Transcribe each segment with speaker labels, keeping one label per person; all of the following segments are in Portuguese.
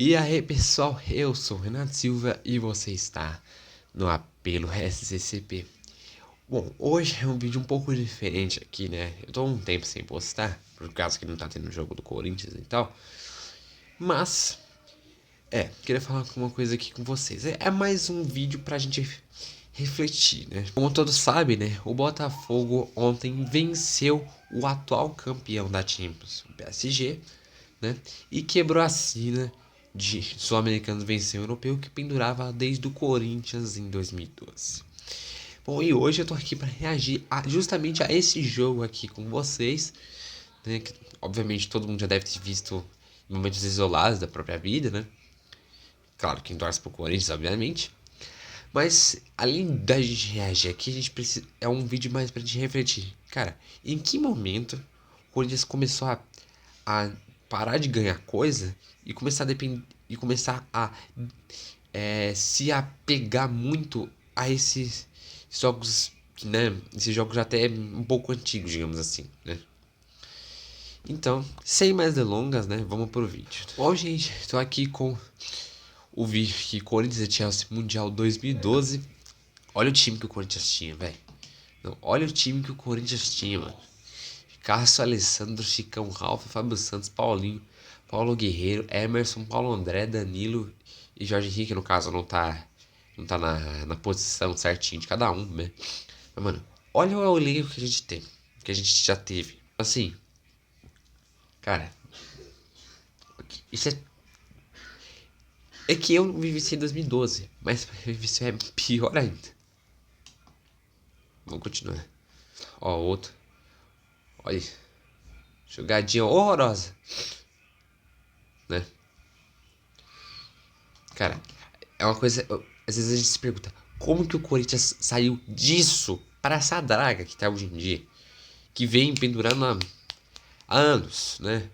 Speaker 1: E aí pessoal, eu sou o Renato Silva e você está no Apelo SCCP. Bom, hoje é um vídeo um pouco diferente aqui, né? Eu tô um tempo sem postar, por causa que não tá tendo jogo do Corinthians e tal. Mas, queria falar uma coisa aqui com vocês. É mais um vídeo pra gente refletir, né? Como todos sabem, né? O Botafogo ontem venceu o atual campeão da Champions, o PSG, né? E quebrou a sina de sul-americanos vencer o europeu que pendurava desde o Corinthians em 2012. Bom, e hoje eu tô aqui para reagir justamente a esse jogo aqui com vocês, né? Que, obviamente todo mundo já deve ter visto em momentos isolados da própria vida, né? Claro, quem torce pro Corinthians, obviamente. Mas, além da gente reagir aqui, a gente precisa. É um vídeo mais pra gente refletir. Cara, em que momento o Corinthians começou a parar de ganhar coisa e começar a se apegar muito a esses jogos, né? Esses jogos até um pouco antigos, digamos assim, né? Então, sem mais delongas, né? Vamos pro vídeo. Bom, gente, tô aqui com o vídeo que Corinthians e Chelsea Mundial 2012. Olha o time que o Corinthians tinha, velho. Olha o time que o Corinthians tinha, mano. Cássio, Alessandro, Chicão, Ralf, Fábio Santos, Paulinho, Paulo Guerreiro, Emerson, Paulo André, Danilo e Jorge Henrique, no caso, não tá na posição certinho de cada um, né? Mas, mano, olha o elenco que a gente tem, que a gente já teve. Assim, cara, isso é que eu não vivi isso em 2012, mas isso é pior ainda. Vamos continuar. Ó, outro. Olha, jogadinha horrorosa, né? Cara, é uma coisa. Às vezes a gente se pergunta como que o Corinthians saiu disso para essa draga que tá hoje em dia, que vem pendurando há anos, né?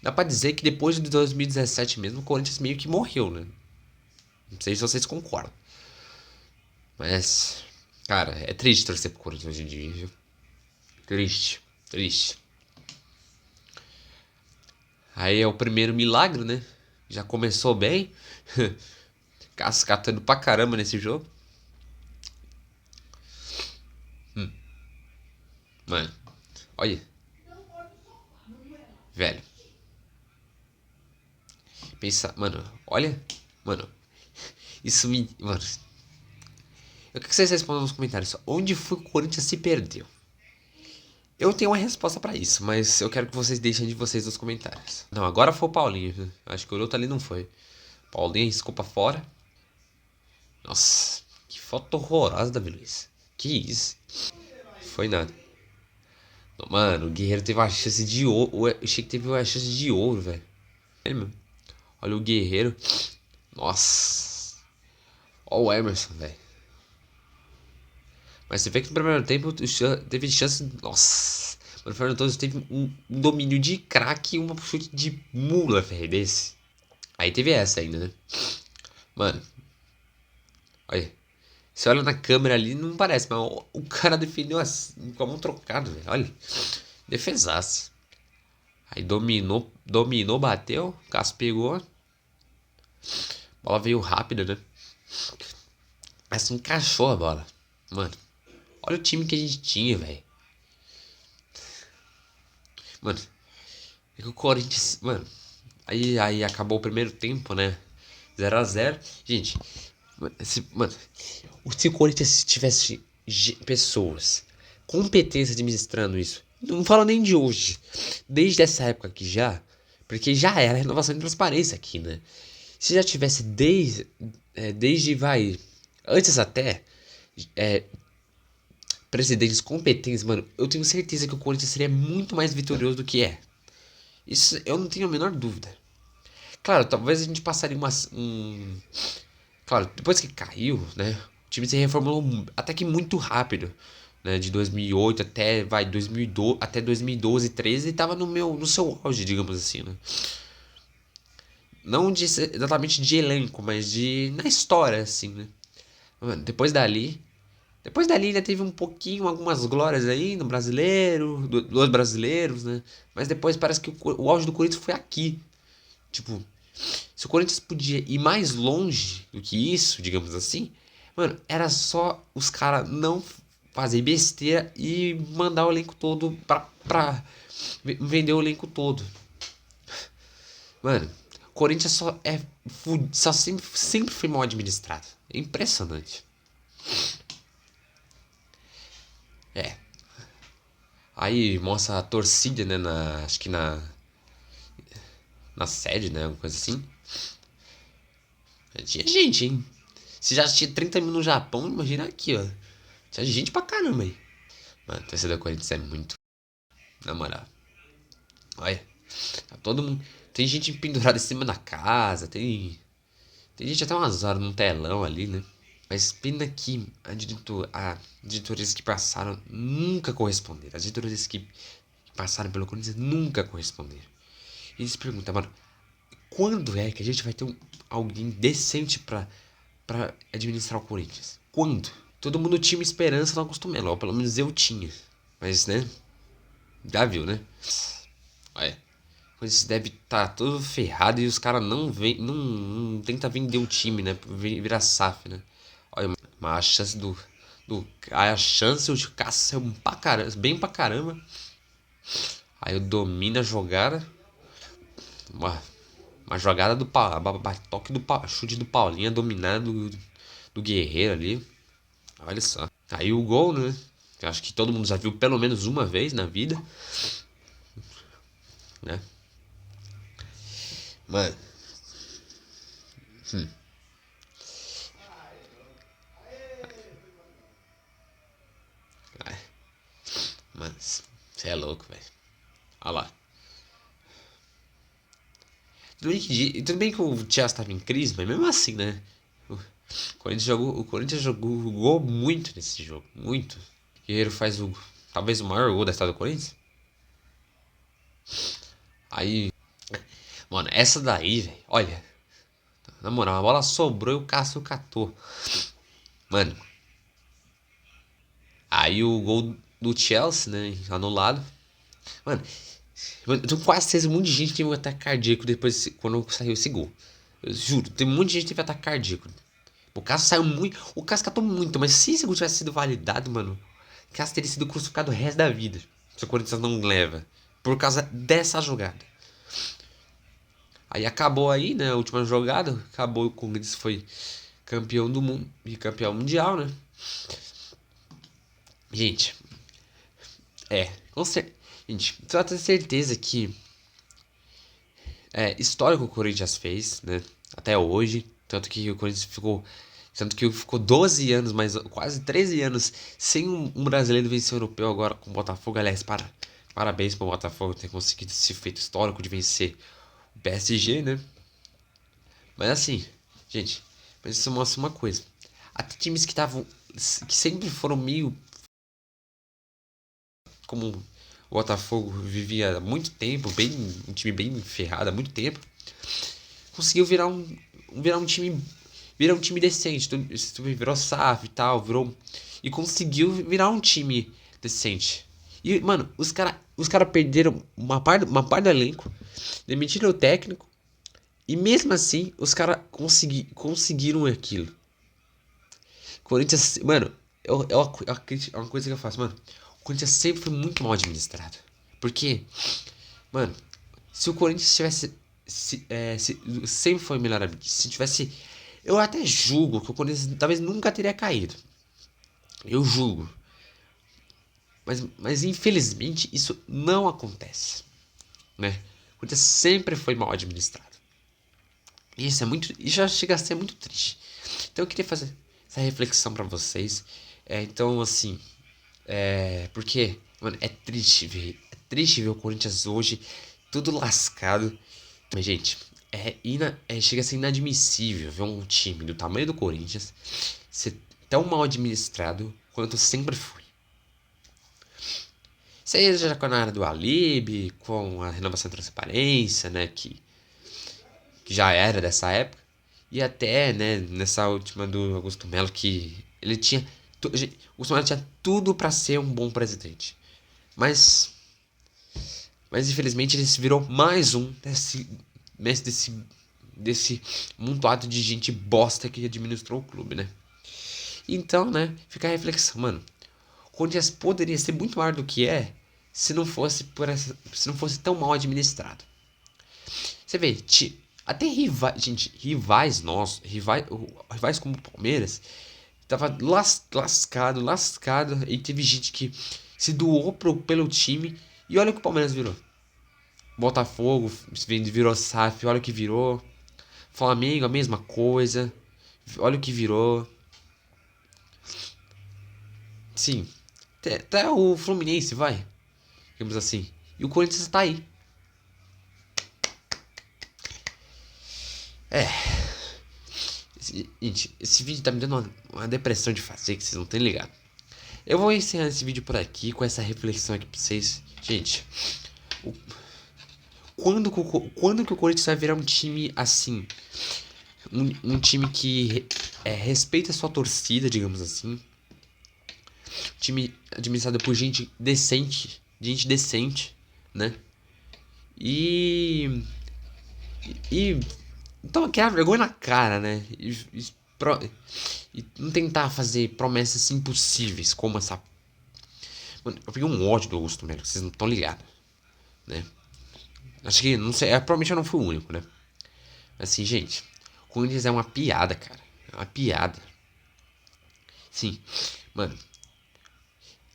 Speaker 1: Dá pra dizer que depois de 2017 mesmo, o Corinthians meio que morreu, né? Não sei se vocês concordam. Mas, cara, é triste torcer pro Corinthians hoje em dia, viu? Triste, triste. Aí é o primeiro milagre, né? Já começou bem. Cascatando pra caramba nesse jogo. Mano, olha. Velho. Pensa, mano, olha. Mano, isso me. Mano, eu quero que vocês respondam nos comentários. Onde foi que o Corinthians se perdeu? Eu tenho uma resposta pra isso, mas eu quero que vocês deixem de vocês nos comentários. Não, agora foi o Paulinho, viu? Acho que o outro ali não foi. Paulinho riscou pra fora. Nossa, que foto horrorosa, Davi Luiz. Que isso? Foi nada. Mano, o Guerreiro teve uma chance de ouro. O Chico teve uma chance de ouro, velho. É mesmo. Olha o Guerreiro. Nossa. Olha o Emerson, velho. Mas você vê que no primeiro tempo teve chance. Nossa. Mano, o Fernando Torres teve um domínio de craque e um chute de mula, velho, desse. Aí teve essa ainda, né? Mano, olha. Você olha na câmera ali, não parece, mas o cara defendeu assim, com a mão trocada, velho. Olha. Defesaço. Aí dominou, bateu. Cássio pegou. A bola veio rápida, né? Mas encaixou a bola. Mano, olha o time que a gente tinha, velho. Mano, é que o Corinthians. Mano, aí acabou o primeiro tempo, né? 0 a 0. Gente, mano, se o Corinthians tivesse pessoas competentes administrando isso, não falo nem de hoje, desde essa época aqui já, porque já era renovação de transparência aqui, né? Se já tivesse desde vai, antes até, presidentes competentes, mano, eu tenho certeza que o Corinthians seria muito mais vitorioso do que é. Isso eu não tenho a menor dúvida. Claro, talvez a gente passaria Claro, depois que caiu, né? O time se reformulou até que muito rápido, né? De 2008 até 2012, até 2012, 13 e tava no seu auge, digamos assim, né? Não exatamente de elenco, mas na história, assim, né? Mano, depois dali ainda teve um pouquinho, algumas glórias aí no brasileiro, dois brasileiros, né? Mas depois parece que o auge do Corinthians foi aqui. Tipo, Se o Corinthians podia ir mais longe do que isso, digamos assim, mano, era só os caras não fazer besteira e mandar o elenco todo pra vender o elenco todo. Mano, o Corinthians só sempre foi mal administrado. É impressionante. É. Aí mostra a torcida, né, acho que na sede, né, alguma coisa assim. Tinha gente, hein? Se já tinha 30 mil no Japão, imagina aqui, ó. Tinha gente pra caramba aí. Mano, a torcida do Corinthians é muito. Na moral. Olha. Tá todo mundo. Tem gente pendurada em cima da casa. Tem gente até umas horas num telão ali, né? Mas pena que a diretorias que passaram nunca corresponderam. As diretorias que passaram pelo Corinthians nunca corresponderam. E eles perguntam, mano, quando é que a gente vai ter alguém decente pra administrar o Corinthians? Quando? Todo mundo tinha uma esperança no Augusto Melo, ou pelo menos eu tinha. Mas, né? Já viu, né? Olha, eles deve estar todo ferrado e os caras não tenta vender o time, né? Virar SAF, né? Olha, mas a chance a chance o Cássio saiu pra caramba, bem pra caramba. Aí eu domino a jogada. Uma, uma jogada do toque chute do Paulinho, dominado do Guerreiro ali. Olha só. Aí o gol, né? Eu acho que todo mundo já viu pelo menos uma vez na vida, né? Mano, ai, mano, você é louco, velho. Olha lá. Tudo bem que o Chelsea tava em crise, mas mesmo assim, né? O Corinthians jogou muito nesse jogo. Muito. O Guerreiro faz talvez o maior gol da história do Corinthians. Aí, mano, essa daí, velho. Olha, na moral, a bola sobrou e o Cássio catou. Mano, aí o gol do Chelsea, né? Anulado. Mano, eu tenho quase certeza que um monte de gente teve um ataque cardíaco depois quando saiu esse gol. Eu juro, tem um monte de gente que teve ataque cardíaco. O Cássio saiu muito. O Cássio catou muito, mas se esse gol tivesse sido validado, mano, o Cássio teria sido crucificado o resto da vida. Se o Corinthians não leva. Por causa dessa jogada. Aí acabou aí, né? A última jogada. Acabou, o Corinthians foi campeão do mundo e campeão mundial, né? Gente, com certeza. Gente, tu tem certeza que histórico o Corinthians fez, né? Até hoje. Tanto que ficou 12 anos, mais quase 13 anos sem um brasileiro vencer o europeu agora com o Botafogo. Aliás, parabéns para o Botafogo ter conseguido esse feito histórico de vencer o PSG, né? Mas assim, gente, mas isso mostra uma coisa. Até times que sempre foram meio como o Botafogo vivia há muito tempo, um time bem ferrado há muito tempo, conseguiu virar um time decente. Virou SAF e tal, e conseguiu virar um time decente. E, mano, os cara perderam uma parte do elenco, demitiram o técnico, e mesmo assim, os caras conseguiram aquilo. Corinthians, mano, é uma coisa que eu faço, mano. O Corinthians sempre foi muito mal administrado. Porque, mano, se o Corinthians tivesse. Sempre foi melhor. Se tivesse. Eu até julgo que o Corinthians talvez nunca teria caído. Eu julgo. Mas infelizmente isso não acontece. Né? O Corinthians sempre foi mal administrado. E isso é muito. Isso já chega a ser muito triste. Então eu queria fazer essa reflexão pra vocês. Então, assim. Porque, mano, é triste ver. É triste ver o Corinthians hoje tudo lascado. Mas, gente, chega a ser inadmissível ver um time do tamanho do Corinthians ser tão mal administrado quanto sempre foi. Seja com a área do Alibi, com a renovação da transparência, né, que já era dessa época, e até, né, nessa última do Augusto Melo, que ele tinha. O Augusto Melo tinha tudo para ser um bom presidente. Mas infelizmente ele se virou mais um desse desse montoado de gente bosta que administrou o clube, né? Então, né, fica a reflexão, mano. O Corinthians poderia ser muito maior do que é se não fosse se não fosse tão mal administrado. Você vê, até rivais, gente, rivais nossos, rivais como o Palmeiras, tava lascado, e teve gente que se doou pelo time, e olha o que o Palmeiras virou. Botafogo virou SAF, olha o que virou. Flamengo, a mesma coisa, olha o que virou. Sim, até o Fluminense vai, digamos assim. E o Corinthians tá aí. Gente, esse vídeo tá me dando uma depressão de fazer que vocês não têm ligado. Eu vou encerrar esse vídeo por aqui com essa reflexão aqui pra vocês. Gente, o- quando que o Corinthians vai virar um time assim? Um time que respeita a sua torcida, digamos assim. Time administrado por gente decente, né? E. E. Então, criar vergonha na cara, né? E não tentar fazer promessas impossíveis, como essa. Mano, eu peguei um ódio do Augusto Melo, vocês não estão ligados, né? Acho que, não sei, provavelmente eu não fui o único, né? Assim, gente, o Corinthians é uma piada, cara. É uma piada. Sim, mano,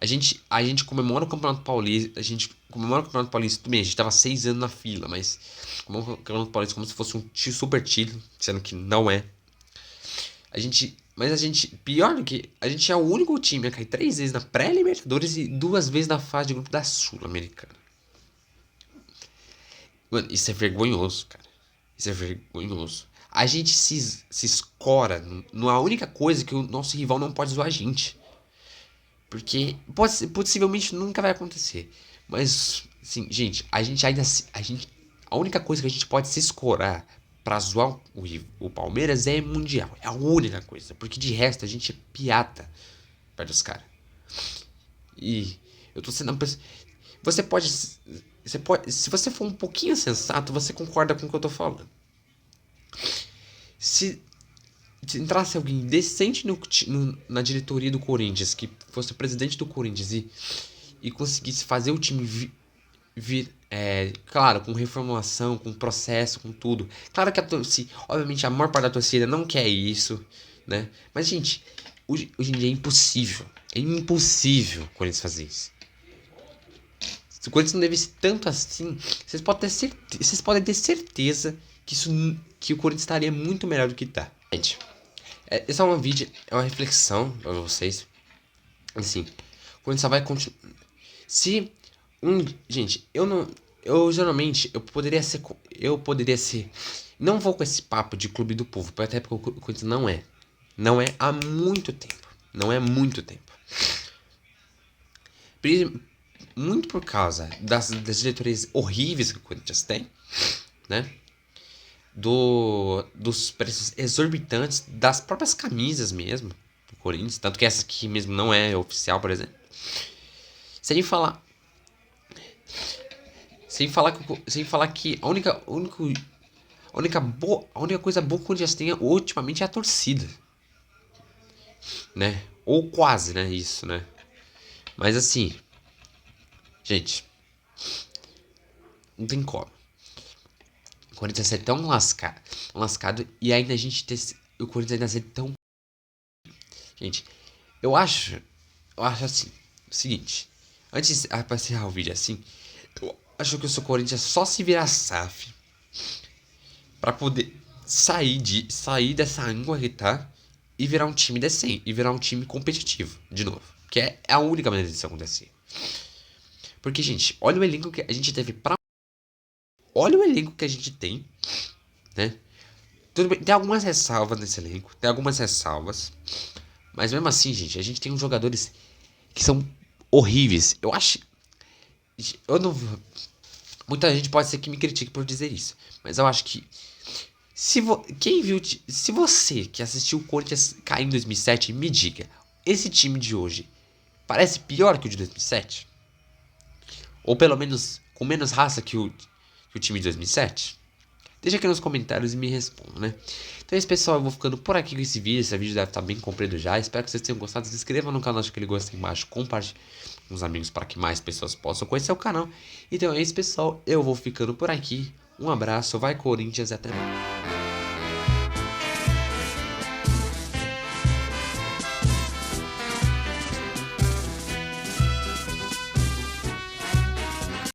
Speaker 1: a gente comemora o Campeonato Paulista. A gente comemora o Campeonato Paulista. Tudo bem, a gente tava 6 anos na fila, mas comemora o Campeonato Paulista como se fosse um super título, sendo que não é. Mas a gente, pior do que, a gente é o único time a cair 3 vezes na pré-Libertadores e 2 vezes na fase de grupo da Sul-Americana. Mano, isso é vergonhoso, cara. Isso é vergonhoso. A gente se escora numa única coisa que o nosso rival não pode zoar a gente. Porque possivelmente nunca vai acontecer. Mas, assim, gente, a gente ainda. A única coisa que a gente pode se escorar pra zoar o Palmeiras é Mundial. É a única coisa. Porque de resto a gente é piada perto dos caras. E eu tô sendo. Você pode. Você pode. Se você for um pouquinho sensato, você concorda com o que eu tô falando. Se entrasse alguém decente na diretoria do Corinthians, que fosse o presidente do Corinthians e conseguisse fazer o time vir, claro, com reformulação, com processo, com tudo. Claro que obviamente a maior parte da torcida não quer isso, né? Mas, gente, hoje em dia é impossível. É impossível o Corinthians fazer isso. Se o Corinthians não devesse tanto assim, vocês podem ter certeza que o Corinthians estaria muito melhor do que tá. Gente, esse é um vídeo, é uma reflexão pra vocês. Assim, o Corinthians só vai continuar. Se gente, eu não, eu geralmente eu poderia ser, não vou com esse papo de clube do povo, até porque o Corinthians não é há muito tempo, não é há muito tempo. Muito por causa das diretorias horríveis que o Corinthians tem, né? Dos preços exorbitantes das próprias camisas mesmo do Corinthians, tanto que essa aqui mesmo não é oficial, por exemplo. Sem falar, sem falar que a única coisa boa que o Corinthians tem ultimamente é a torcida, né? Ou quase, né? Isso, né? Mas assim, gente, não tem como. O Corinthians ser tão lascado e ainda a gente ter o Corinthians ainda ser tão. Gente, eu acho assim, o seguinte, antes pra encerrar o vídeo assim, eu acho que o seu Corinthians só se virar SAF pra poder sair dessa água que tá e virar um time decente, e virar um time competitivo, de novo. Que é a única maneira disso acontecer. Porque, gente, olha o elenco que a gente teve pra. Olha o elenco que a gente tem, né? Tudo bem, tem algumas ressalvas nesse elenco, tem algumas ressalvas. Mas mesmo assim, gente, a gente tem uns jogadores que são horríveis. Eu acho. Eu não. Muita gente pode ser que me critique por dizer isso. Mas eu acho que. Quem viu. Se você que assistiu o Corinthians cair em 2007, me diga. Esse time de hoje parece pior que o de 2007? Ou pelo menos com menos raça que o time de 2007? Deixa aqui nos comentários e me responda, né? Então é isso, pessoal, eu vou ficando por aqui com esse vídeo. Esse vídeo deve estar bem comprido já. Espero que vocês tenham gostado. Se inscreva no canal, deixa aquele gostei embaixo, compartilhe com os amigos para que mais pessoas possam conhecer o canal. Então é isso, pessoal, eu vou ficando por aqui. Um abraço, vai Corinthians e até mais.